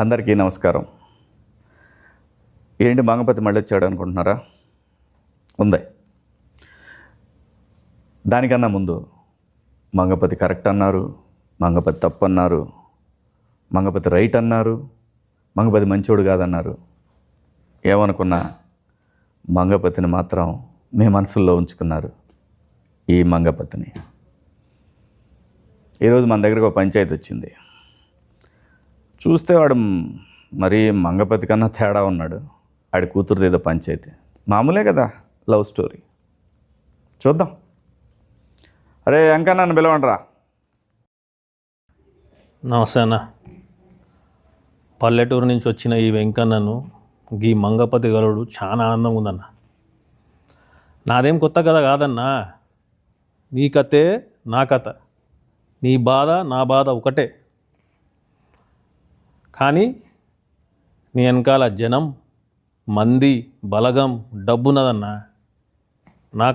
అందరికీ నమస్కారం. ఏంటి మంగపతి మళ్ళీ వచ్చాడు అనుకుంటున్నారా? ఉంది. దానికన్నా ముందు మంగపతి కరెక్ట్ అన్నారు, మంగపతి తప్పు అన్నారు, మంగపతి రైట్ అన్నారు, మంగపతి మంచోడు కాదన్నారు. ఏమనుకున్నా మంగపతిని మాత్రం మీ మనసుల్లో ఉంచుకున్నారు. ఈ మంగపతిని ఈరోజు మన దగ్గరకు ఒక పంచాయతీ వచ్చింది. చూస్తే వాడు మరీ మంగపతి కన్నా తేడా ఉన్నాడు. ఆడి కూతురుది ఏదో పంచాయతీ. మామూలే కదా, లవ్ స్టోరీ. చూద్దాం. అరే ఇంకా నన్ను పిలవండిరా. నమస్తే అన్న. పల్లెటూరు నుంచి వచ్చిన ఈ వెంకన్నను ఈ మంగపతి గలుడు చాలా ఆనందంగా ఉందన్న. నాదేం కొత్త కథ కాదన్నా. నీ కథే నా కథ, నీ బాధ నా బాధ ఒకటే. కానీ నీ వెనకాల జనం, మంది, బలగం, డబ్బున్నదన్నా. నా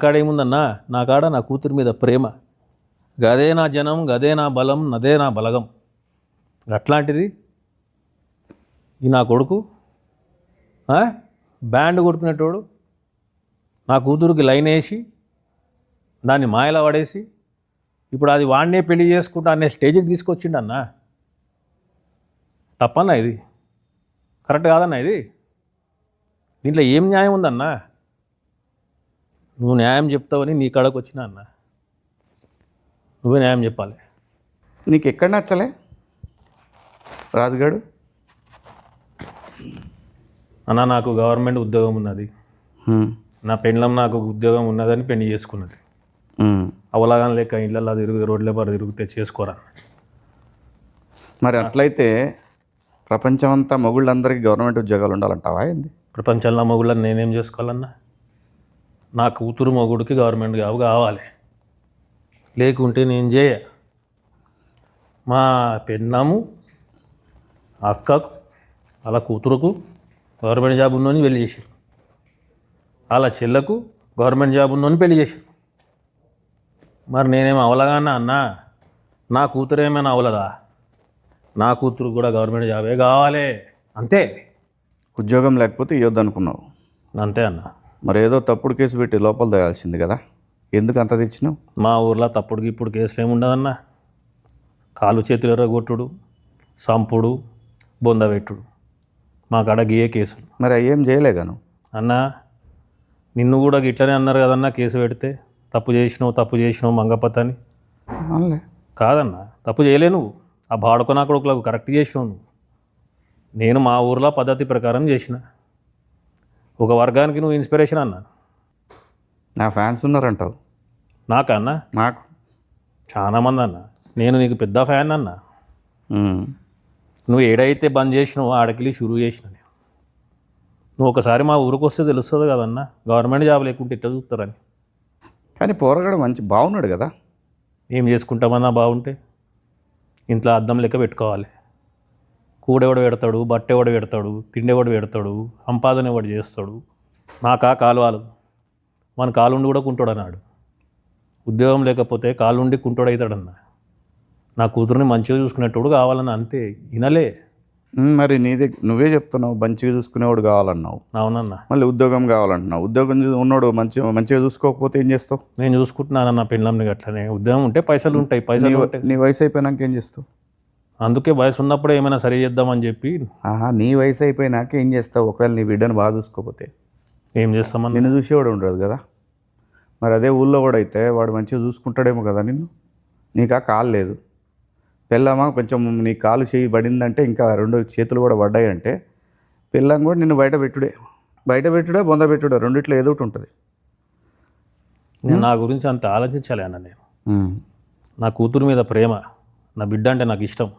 కాడ ఏముందన్నా? నా కాడ నా కూతురి మీద ప్రేమ. గదే నా జనం, గదే నా బలం, నదే నా బలగం. అట్లాంటిది ఈ నా కొడుకు బ్యాండ్ కొట్టుకునేటోడు నా కూతురికి లైన్ వేసి దాన్ని మాయలా పడేసి ఇప్పుడు అది వాడినే పెళ్లి చేసుకుంటా అనే స్టేజ్కి తీసుకొచ్చిండు అన్న. తప్పన్నా ఇది? కరెక్ట్ కాదన్నా ఇది? దీంట్లో ఏం న్యాయం ఉందన్నా? నువ్వు న్యాయం చెప్తావని నీ కాడకు వచ్చినా అన్న. నువ్వే న్యాయం చెప్పాలి. నీకు ఎక్కడ నచ్చలే రాజుగాడు? అన్న, నాకు గవర్నమెంట్ ఉద్యోగం ఉన్నది. నా పెళ్ళం నాకు ఉద్యోగం ఉన్నదని పెళ్లి చేసుకున్నది. అవలాగా లేక ఇళ్ళల్లో రోడ్ల పాటు తిరిగితే చేసుకోరా. మరి అట్లయితే ప్రపంచమంతా మొగుళ్ళందరికీ గవర్నమెంట్ ఉద్యోగాలు ఉండాలంటావా ఏంది? ప్రపంచంలో మొగుళ్ళని నేనేం చేసుకోవాలన్నా? నా కూతురు మొగుడికి గవర్నమెంట్ జాబ్ కావాలి, లేకుంటే నేను చేయ. మా పెన్నాము అక్కకు వాళ్ళ కూతురుకు గవర్నమెంట్ జాబ్ ఉన్నోని పెళ్లి చేశారు, వాళ్ళ చెల్లకు గవర్నమెంట్ జాబ్ ఉన్నోని పెళ్లి చేశారు. మరి నేనేమో అవలగానా అన్నా? నా కూతురు ఏమైనా అవలదా? నా కూతురు కూడా గవర్నమెంట్ జాబే కావాలి, అంతే. ఉద్యోగం లేకపోతే ఇవ్వద్దు అనుకున్నావు? అంతే అన్న. మరి ఏదో తప్పుడు కేసు పెట్టి లోపల తేయాల్సింది కదా, ఎందుకు అంత తెచ్చినావు? మా ఊర్లో తప్పుడుకి ఇప్పుడు కేసులు ఏముండదన్న. కాలు చేతులు ఎర్రగొట్టుడు, సంపుడు, బొందబెట్టుడు, మా కాడ గియే కేసులు. మరి అయ్యేం చేయలేగాను అన్న. నిన్ను కూడా గిట్లనే అన్నారు కదన్నా, కేసు పెడితే తప్పు చేసినావు మంగపతి అని. కాదన్నా, తప్పు చేయలే నువ్వు. ఆ బాడుకొనా కొడుకులకు కరెక్ట్ చేసినావు నువ్వు. నేను మా ఊర్లో పద్ధతి ప్రకారం చేసిన. ఒక వర్గానికి నువ్వు ఇన్స్పిరేషన్ అన్నా. నా ఫ్యాన్స్ ఉన్నారంటావు? నాకన్నా? నాకు చాలామంది అన్న. నేను నీకు పెద్ద ఫ్యాన్ అన్న. నువ్వు ఏడైతే బంద్ చేసినావో ఆడకెళ్ళి షురూ చేసిన నేను. నువ్వు ఒకసారి మా ఊరికి వస్తే తెలుస్తుంది కదన్నా, గవర్నమెంట్ జాబ్ లేకుంటే ఇట్లా చూస్తారని. కానీ పోరగాడు మంచి బాగున్నాడు కదా. ఏం చేసుకుంటామన్నా బాగుంటే? ఇంట్లో అద్దం లెక్క పెట్టుకోవాలి. కూడెవడు పెడతాడు, బట్టెవడు పెడతాడు, తిండెవడు పెడతాడు, సంపాదన ఎవడు చేస్తాడు. నాకా కాలువాలు. మన కాలుండి కూడా కుంటోడు అన్నాడు. ఉద్యోగం లేకపోతే కాలుండి కుంటోడు అవుతాడన్న. నా కూతురుని మంచిగా చూసుకునేటోడు కావాలన్న, అంతే. వినలే. మరి నువ్వే చెప్తున్నావు మంచిగా చూసుకునేవాడు కావాలన్నావు. అవునన్నా. మళ్ళీ ఉద్యోగం కావాలంటున్నావు. ఉద్యోగం ఉన్నోడు మంచిగా చూసుకోకపోతే ఏం చేస్తావు? నేను చూసుకుంటున్నానన్న పెళ్ళంని. అట్లనే ఉద్యోగం ఉంటే పైసలు ఉంటాయి. పైసలు ఉంటాయి. నీ వయసు అయిపోయినాక ఏం చేస్తావు? అందుకే వయసు ఉన్నప్పుడే ఏమైనా సరి చేద్దామని చెప్పి. నీ వయసు అయిపోయినాక ఏం చేస్తావు? ఒకవేళ నీ బిడ్డను బాగా చూసుకోకపోతే ఏం చేస్తామని? నిన్ను చూసేవాడు ఉండదు కదా. మరి అదే ఊళ్ళో కూడా అయితే వాడు మంచిగా చూసుకుంటాడేమో కదా నిన్ను. నీకు ఆ కాలు లేదు, పిల్లమా కొంచెం నీ కాలు చేయి పడిందంటే, ఇంకా రెండు చేతులు కూడా పడ్డాయి అంటే పిల్లం కూడా నిన్ను బయట పెట్టుడే బొంద పెట్టుడే, రెండిట్లో ఏదో ఒకటి ఉంటుంది. నేను నా గురించి అంత ఆలోచించాలి అన్న. నేను నా కూతురు మీద ప్రేమ, నా బిడ్డ అంటే నాకు ఇష్టం.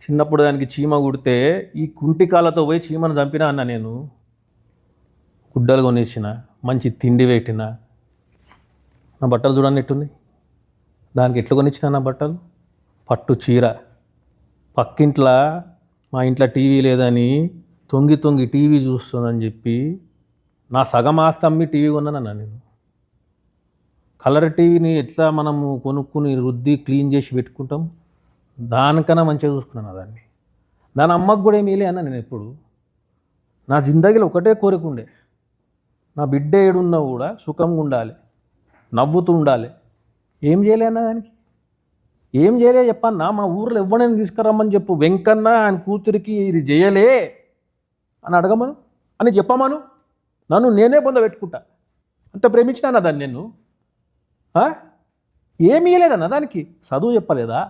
చిన్నప్పుడు దానికి చీమ కుడితే ఈ కుంటికాలతో పోయి చీమను చంపినా అన్న. నేను గుడ్డలు కొనిచ్చిన, మంచి తిండి పెట్టిన. నా బట్టలు చూడండి ఎట్టుంది. దానికి ఎట్లా కొనిచ్చిన నా బట్టలు? పట్టు చీర. పక్కింట్లో మా ఇంట్లో టీవీ లేదని తొంగి టీవీ చూస్తుందని చెప్పి నా సగం ఆస్తి అమ్మి టీవీ కొన్నానన్నా నేను. కలర్ టీవీని ఎట్లా మనము కొనుక్కుని రుద్ది క్లీన్ చేసి పెట్టుకుంటాం, దానికన్నా మంచిగా చూసుకున్నాను దాన్ని. దాని అమ్మకు కూడా ఏమీ లే అన్న. నేను ఎప్పుడు నా జిందగీలో ఒకటే కోరిక ఉండే, నా బిడ్డ ఏడున్నా కూడా సుఖంగా ఉండాలి, నవ్వుతూ ఉండాలి. ఏం చేయలే అన్న దానికి, ఏం చేయలే చెప్పన్నా. మా ఊర్లో ఎవరైనా తీసుకురమ్మని చెప్పు, వెంకన్న ఆయన కూతురికి ఇది చేయలే అని అడగమను, అని చెప్పమను. నన్ను నేనే పొంద పెట్టుకుంటా. అంత ప్రేమించినా దాన్ని నేను. ఏమీ ఇయ్యలేదన్న దానికి. చదువు చెప్పలేదా,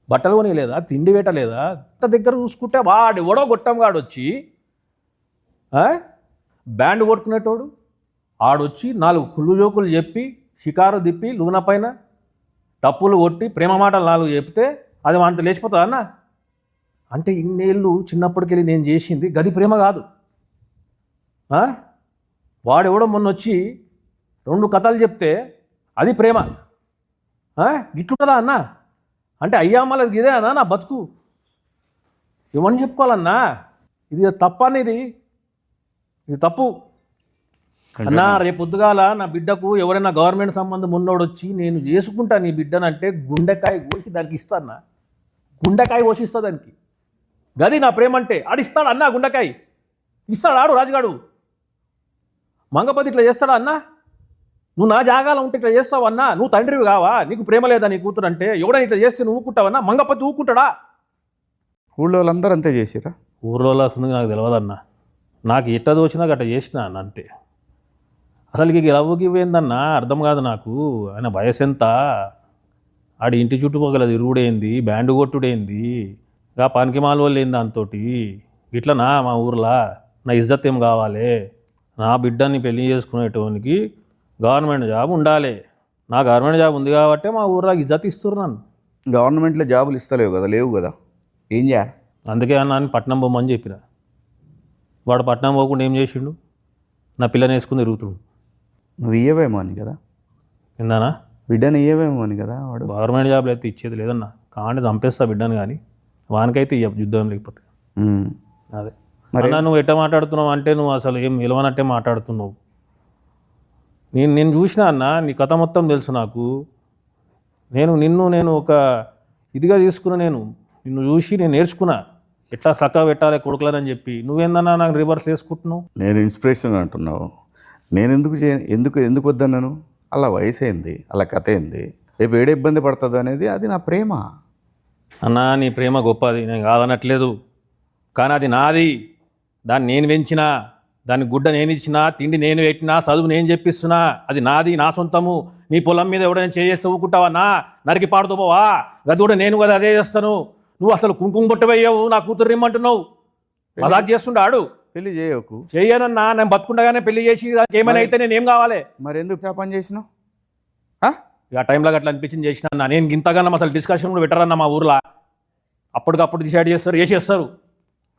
బట్టలు కొనియలేదా, తిండి పెట్టలేదా? అంత దగ్గర చూసుకుంటే వాడు ఎవడో గొట్టంగాడు వచ్చి బ్యాండ్ కొట్టుకునేటోడు ఆడొచ్చి 4 కుళ్ళు జోకులు చెప్పి షికారు తిప్పి లూన పైన టప్పులు కొట్టి ప్రేమ మాటలు 4 చెప్తే అది వాంత లేచిపోతుందా అన్న? అంటే ఇన్నేళ్ళు చిన్నప్పటికెళ్ళి నేను చేసింది గది ప్రేమ కాదు. వాడెవడో మొన్న వచ్చి 2 కథలు చెప్తే అది ప్రేమ. గిట్లుంటుందా అన్న? అంటే అయ్యామ్మలది ఇదే అన్నా నా బతుకు. ఏమని చెప్పుకోవాలన్నా? ఇది తప్పనేది, ఇది తప్పు అన్నా. రేపు పొద్దుగాల నా బిడ్డకు ఎవరైనా గవర్నమెంట్ సంబంధం ఉన్నోడు వచ్చి నేను చేసుకుంటా నీ బిడ్డనంటే గుండెకాయ కోసి దానికి ఇస్తానా? గుండెకాయ కోసిస్తా దానికి. గది నా ప్రేమ అంటే. ఆడిస్తాడు అన్నా గుండెకాయ ఇస్తాడు. ఆడు రాజుగాడు మంగపతి ఇట్లా చేస్తాడా అన్నా? నువ్వు నా జాగాలో ఉంటే ఇట్లా చేస్తావు అన్నా? నువ్వు తండ్రివి కావా? నీకు ప్రేమ లేదా నీ కూతురు అంటే? ఎవడైనా ఇట్లా చేస్తే నువ్వు ఊకుంటావన్నా? మంగపతి ఊకుంటాడా? ఊళ్ళో వాళ్ళందరూ అంతే చేసిరా? ఊర్లో నాకు తెలియదన్నా. నాకు ఎట్లా దోచినా అట్లా చేసిన అన్న అంతే. అసలుకి లవ్వుకి ఇవ్వేందన్నా అర్థం కాదు నాకు. ఆయన వయసు ఎంత? ఆడి ఇంటి చుట్టుపక్కల తిరుగుడేంది, బ్యాండ్ కొట్టుడేంది, ఇంకా పనికి మాల వాళ్ళు ఏంది దాంతో. ఇట్లనా మా ఊర్లో నా ఇజ్జత్ ఏం కావాలి? నా బిడ్డని పెళ్లి చేసుకునేటోనికి గవర్నమెంట్ జాబ్ ఉండాలి. నా గవర్నమెంట్ జాబ్ ఉంది కాబట్టి మా ఊర్లో ఇజ్జత్ ఇస్తున్నారు. గవర్నమెంట్లో జాబులు ఇస్తలేవు కదా, లేవు కదా, ఏం చేయాలి? అందుకే అన్న అని పట్నం పోమని చెప్పిన. వాడు పట్నం పోకుండా ఏం చేసిండు? నా పిల్లని వేసుకుని తిరుగుతుడు. నువ్వు ఇయ్యవేమో అని కదా, ఏందన్నా? బిడ్డని ఇయ్యవేమో అని కదా. వాడు గవర్నమెంట్ జాబ్లో అయితే ఇచ్చేది లేదన్నా. కాంటే చంపేస్తా బిడ్డను, కానీ వానికైతే ఇయ్య యుద్ధం లేకపోతే. అదే మరి నువ్వు ఎట్లా మాట్లాడుతున్నావు అంటే నువ్వు అసలు ఏం విలువనట్టే మాట్లాడుతున్నావు. నేను చూసినా అన్న, నీ కథ మొత్తం తెలుసు నాకు. నిన్ను ఒక ఇదిగా తీసుకున్నా. నిన్ను చూసి నేను నేర్చుకున్నా ఎట్లా చక్కగా పెట్టాలి కొడుకులని చెప్పి. నువ్వేందన్నా నాకు రివర్స్ వేసుకుంటున్నావు? నేను ఇన్స్పిరేషన్ అంటున్నావు. నేను ఎందుకు వద్దన్నాను? అలా వయసు ఏంది, అలా కథ ఏంది, రేపు ఏడే ఇబ్బంది పడుతుంది అనేది అది నా ప్రేమ. అన్నా నీ ప్రేమ గొప్పది, నేను కాదనట్లేదు. కానీ అది నాది. దాన్ని నేను పెంచినా, దాని గుడ్డ నేను ఇచ్చినా, తిండి నేను పెట్టినా, చదువు నేను చెప్పిస్తున్నా. అది నాది, నా సొంతము. నీ పొలం మీద ఎవడైనా చేస్తే ఊకుంటావన్నా? నరికి పాడుతూ పోవా? గది కూడా నేను కదా అదే చేస్తాను. నువ్వు అసలు కుంకుమ బొట్టవయ్యావు, నా కూతురు రిమ్మంటున్నావు. మజాక్ చేస్తుండాడు. పెళ్లి చేయకు. చెయ్యనన్నా, నేను బతుకుండగానే పెళ్లి చేసి ఏమైనా అయితే నేను ఏం కావాలి? మరి ఎందుకు ఆ పని చేసినావు? ఆ టైంలో అట్లా అనిపించింది చేసిన. నేను ఇంతగానో అసలు డిస్కషన్ కూడా పెట్టరన్నా మా ఊర్లో. అప్పటికప్పుడు డిసైడ్ చేస్తారు, చేసేస్తారు.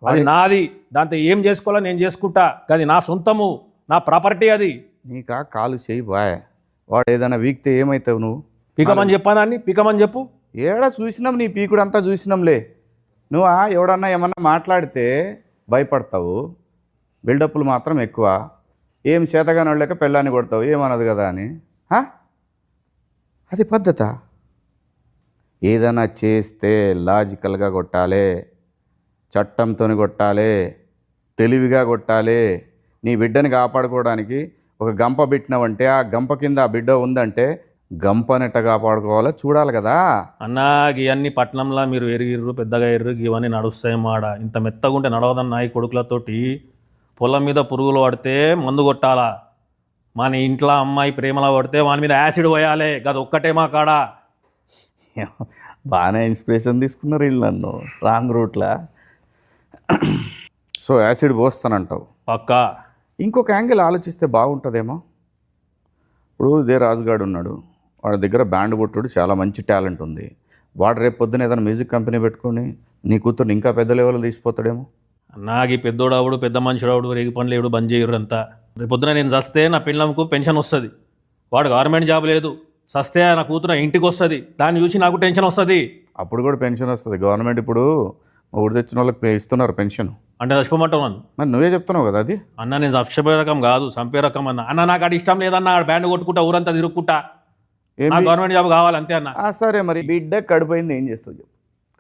అది నాది, దాంతో ఏం చేసుకోవాలో నేను చేసుకుంటా. అది నా సొంతము, నా ప్రాపర్టీ. అది నీకా కాలు చేయి బాయ్. వాడు ఏదైనా వీక్తే ఏమవుతావు నువ్వు? పీకమని చెప్పానాన్ని, పీకమని చెప్పు. ఏడా చూసినాం, నీ పీకుడు అంతా చూసినాంలే. నువ్వు ఎవడన్నా ఏమన్నా మాట్లాడితే భయపడతావు, బిల్డప్లు మాత్రం ఎక్కువ. ఏం చేతగాని వాళ్ళక పెళ్ళాన్ని కొడతావు, ఏమన్నది కదా అని. అది పద్ధత? ఏదైనా చేస్తే లాజికల్గా కొట్టాలి, చట్టంతో కొట్టాలి, తెలివిగా కొట్టాలి. నీ బిడ్డని కాపాడుకోవడానికి ఒక గంప పెట్టినావంటే ఆ గంప కింద ఆ బిడ్డ ఉందంటే గంపనెట్ట కాపాడుకోవాలో చూడాలి కదా. అన్నా ఇవన్నీ పట్నంలో మీరు ఎరిగిర్రు, పెద్దగా ఎర్రు, ఇవన్నీ నడుస్తాయి మాడ. ఇంత మెత్తగా ఉంటే నడవదన్నా. ఈ కొడుకులతోటి పొలం మీద పురుగులు పడితే మందు కొట్టాలా? మన ఇంట్లో అమ్మాయి ప్రేమలో పడితే వాని మీద యాసిడ్ పోయాలి. అది ఒక్కటే మా కాడ. బాగానే ఇన్స్పిరేషన్ తీసుకున్నారు వీళ్ళు నన్ను రాంగ్ రూట్లా. సో యాసిడ్ పోస్తానంటావు? పక్కా. ఇంకొక యాంగిల్ ఆలోచిస్తే బాగుంటుందేమో. ఇప్పుడు ఇదే రాజుగాడు ఉన్నాడు, వాడి దగ్గర బ్యాండ్ కొట్టుడు చాలా మంచి టాలెంట్ ఉంది. వాడు రేపు పొద్దున ఏదైనా మ్యూజిక్ కంపెనీ పెట్టుకొని నీ కూతురు ఇంకా పెద్ద లెవెల్లో తీసిపోతాడేమో. నాకు పెద్దోడు అవడు, పెద్ద మనుషుడు అవడు, రేగి పనులు ఎవడు బంద్ చేయరు అంతా. రేపు పొద్దున నేను చస్తే నా పిల్లలకు పెన్షన్ వస్తుంది. వాడు గవర్నమెంట్ జాబ్ లేదు, చస్తే నా కూతురు ఇంటికి వస్తుంది. దాన్ని చూసి నాకు టెన్షన్ వస్తుంది. అప్పుడు కూడా పెన్షన్ వస్తుంది. గవర్నమెంట్ ఇప్పుడు ఊరు తెచ్చిన వాళ్ళకి ఇస్తున్నారు పెన్షన్. అంటే చచ్చిపోమంటావు నన్ను? మరి నువ్వే చెప్తున్నావు కదా అది. అన్న నేను చచ్చిపోయే రకం కాదు, చంపే రకం అన్న. అన్న నాకు అది ఇష్టం లేదన్న. ఆడ బ్యాండ్ కొట్టుకుంటా ఊరంతా తిరుగుకుంటా. గవర్నమెంట్ జాబ్ కావాలి అంతే అన్న. సరే మరి బిడ్డ కడిపోయింది ఏం చేస్తావు చెప్పు?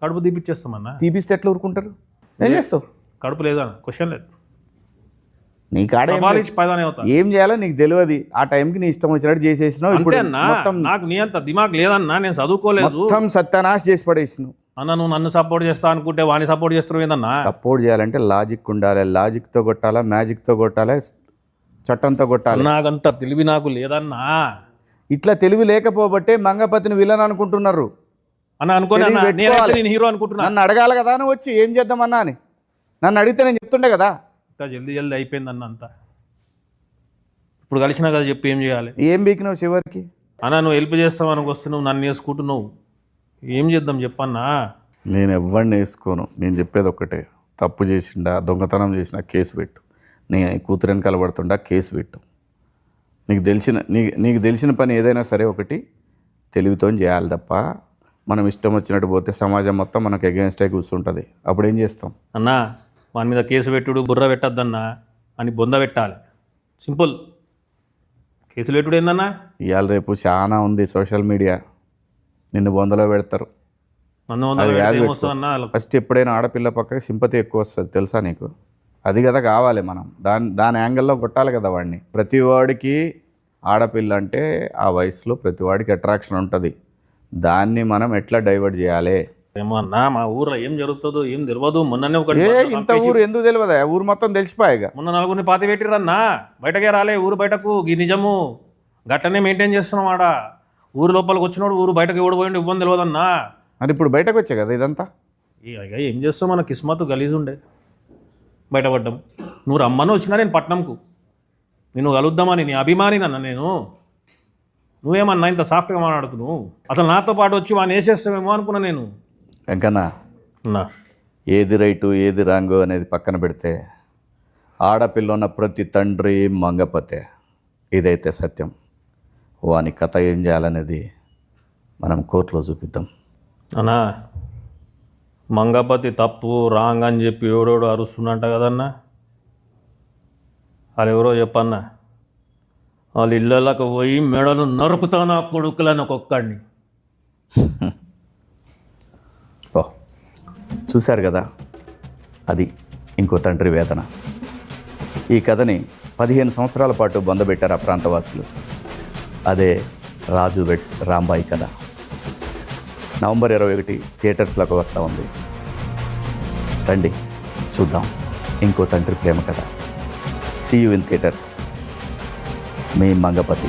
కడుపు తీపిచ్చేస్తామన్నా. తీపిస్తే ఎట్లా ఊరుకుంటారు? ఏం చేస్తావు? కడుపు లేదా క్వశ్చన్ లేదు. నీ కాడ సవాల్ ఇచ్చి పైదానే అవుతా. ఏం చేయాలో నీకు తెలియదు. ఆ టైంకి నీ ఇష్టం వచ్చినట్టు చేసేసినావు. అంతే ఇప్పుడు అన్నా, మొత్తం నాకు నీ అంత దిమాగ్ లేదన్నా, నేను చదువుకోలేదు మొత్తం సత్యానాశ చేసి పడేసినావు. అన్న. నువ్వు నన్ను సపోర్ట్ చేస్తా అనుకుంటే వాడిని సపోర్ట్ చేస్తున్నావు ఏందన్నా? సపోర్ట్ చేయాలంటే లాజిక్ ఉండాలి. లాజిక్తో కొట్టాలా, మ్యాజిక్తో కొట్టాలి, చట్టంతో కొట్టాలి. నాకంత తెలివి నాకు లేదన్నా. ఇట్లా తెలివి లేకపోబట్టే మంగపతిని విలన్ అనుకుంటున్నారు. అన్న అనుకోని తెలివి అన్న, పెట్టుకోవాలి. నేనైతే నేను హీరో అనుకుంటున్నా. నన్ను అడగాలి కదా, నువ్వు వచ్చి ఏం చేద్దామన్నా అని. నన్ను అడిగితే నేను చెప్తుండే కదా. ఇంత జల్దీ జల్దీ అయిపోయిందన్న అంతా. ఇప్పుడు కలిసినా కదా చెప్పి ఏం చేయాలి? ఏం బీకినావు చివరికి? అన్న నువ్వు హెల్ప్ చేస్తావు అనుకు వస్తున్నావు, నన్ను వేసుకుంటున్నావు, ఏం చేద్దాం చెప్పన్నా? నేను ఎవరిని వేసుకోను. నేను చెప్పేది ఒక్కటే, తప్పు చేసిండా, దొంగతనం చేసినా కేసు పెట్టు. నీ కూతురు వెనకాల పడుతుండా కేసు పెట్టు. నీకు తెలిసిన పని ఏదైనా సరే ఒకటి తెలివితో చేయాలి తప్ప మనం ఇష్టం వచ్చినట్టు పోతే సమాజం మొత్తం మనకు అగేన్స్ట్ అయి కూర్చుంటుంది. అప్పుడు ఏం చేస్తాం? అన్నా వాని మీద కేసు పెట్టుడు, బుర్ర పెట్టద్దన్నా అని బొంద పెట్టాలి. సింపుల్. కేసులు పెట్టుడు ఏందన్నా? ఇవాళ రేపు చాలా ఉంది సోషల్ మీడియా, నిన్ను బొందలో పెడతారు. నన్ను ఏమొస్తుందన్నా? ఫస్ట్ ఎప్పుడైనా ఆడపిల్ల పక్కకి సింపతి ఎక్కువ వస్తుంది తెలుసా నీకు? అది కదా కావాలి మనం. దాని యాంగిల్లో కొట్టాలి కదా వాడిని. ప్రతి వాడికి ఆడపిల్ల అంటే ఆ వయసులో ప్రతి వాడికి అట్రాక్షన్ ఉంటుంది. దాన్ని మనం ఎట్లా డైవర్ట్ చేయాలి? ఏమో అన్నా, మా ఊర్లో ఏం జరుగుతుందో ఏం తెలియదు. మొన్ననే ఒకటి ఇంత ఊరు ఎందుకు తెలియదా? ఊరు మొత్తం తెలిసిపోయాగా. మొన్న నలుగురిని పాతి పెట్టిరన్నా, బయటకే రాలే ఊరు బయటకు. ఈ నిజము గట్లనే మెయింటైన్ చేస్తున్నాం ఆడ. ఊరు లోపలికి వచ్చినోడు ఊరు బయటకు ఎవడు పోయిండు ఇవ్వని తెలియదన్నా. మరి ఇప్పుడు బయటకు వచ్చే కదా ఇదంతా. ఇక ఏం చేస్తావు, మన కిస్మత్ గలీజ్ ఉండే బయటపడ్డాం. నువ్వు రమ్మని వచ్చినా నేను పట్నంకు, నేను కలుద్దామని నీ అభిమాని నన్న నేను. నువ్వేమన్నా ఇంత సాఫ్ట్గా మాట్లాడుతున్నావు? అసలు నాతో పాటు వచ్చి వాడిని వేసేస్తావేమో అనుకున్నా నేను. వెంకన్నా, అన్నా ఏది రైటు ఏది రాంగు అనేది పక్కన పెడితే ఆడపిల్ల ఉన్న ప్రతి తండ్రి మంగపతే. ఇదైతే సత్యం. వాని కథ ఏం చేయాలనేది మనం కోర్టులో చూపిద్దాం. అన్నా మంగపతి తప్పు రాంగ్ అని చెప్పి ఎవడోడు అరుస్తున్నట్ట కదన్నా. వాళ్ళు ఎవరో చెప్పన్నా, వాళ్ళ ఇళ్ళకు పోయి మెడలు నరుకుతాను ఆ కొడుకులని ఒక్కొక్కడిని. ఓ చూశారు కదా, అది ఇంకో తండ్రి వేదన. ఈ కథని 15 సంవత్సరాల పాటు బొందబెట్టారు ఆ ప్రాంతవాసులు. అదే రాజు వెడ్స్ రాంబాయి కథ. నవంబర్ 21 థియేటర్స్లోకి వస్తూ ఉంది. రండి చూద్దాం ఇంకో తండ్రి ప్రేమ కథ. See you in theatres. మీ మంగపతి.